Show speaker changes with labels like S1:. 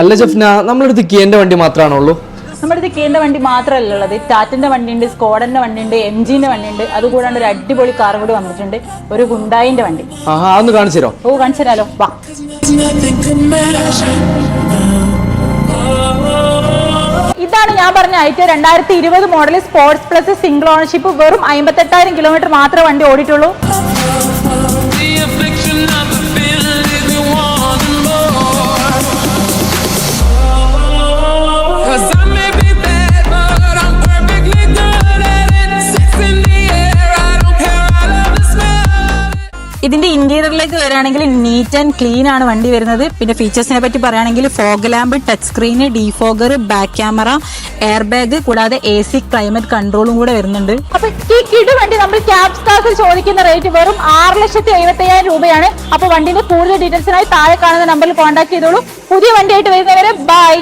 S1: അല്ല ജഫ്ന, നമ്മളടുത്ത് കിയന്റെ വണ്ടി മാത്രമാണുള്ളൂ?
S2: നമ്മുടെ അടുത്ത് കിയന്റെ വണ്ടി മാത്രമല്ല ഉള്ളത്, ടാറ്റന്റെ വണ്ടിയുണ്ട്, സ്കോഡന്റെ വണ്ടിയുണ്ട്, MGന്റെ വണ്ടിയുണ്ട്. അതുകൂടാണ്ട് ഒരു അടിപൊളി കാർ കൂടി വന്നിട്ടുണ്ട്, ഒരു ഹുണ്ടായിന്റെ വണ്ടി.
S1: അതൊന്ന് കാണിച്ചു തരോ?
S2: ഓ, കാണിച്ചു തരാലോ, വാ. ഇതാണ് ഞാൻ പറഞ്ഞ item 2020 model sports plus single ownership. വെറും 58,000 കിലോമീറ്റർ മാത്രമേ വണ്ടി ഓടിയിട്ടുള്ളൂ. ഇതിന്റെ ഇന്റീരിയറിലേക്ക് വരികയാണെങ്കിൽ നീറ്റ് ആൻഡ് ക്ലീൻ ആണ് വണ്ടി വരുന്നത്. പിന്നെ ഫീച്ചേഴ്സിനെ പറ്റി പറയുകയാണെങ്കിൽ fog lamp, touch screen, defogger, back camera, air bag, കൂടാതെ AC ക്ലൈമറ്റ് കൺട്രോളും കൂടെ വരുന്നുണ്ട്. അപ്പൊ ഈ കിഡ് വണ്ടി നമ്മൾ ക്യാബ് സ്റ്റാർസിൽ ചോദിക്കുന്ന റേറ്റ് വെറും 6,75,000 രൂപയാണ്. അപ്പൊ വണ്ടിന്റെ കൂടുതൽ ഡീറ്റെയിൽസിനായി താഴെ കാണുന്ന നമ്പറിൽ കോൺടാക്ട് ചെയ്തോളൂ. പുതിയ വണ്ടിയായിട്ട് വരുന്നവരെ ബൈ.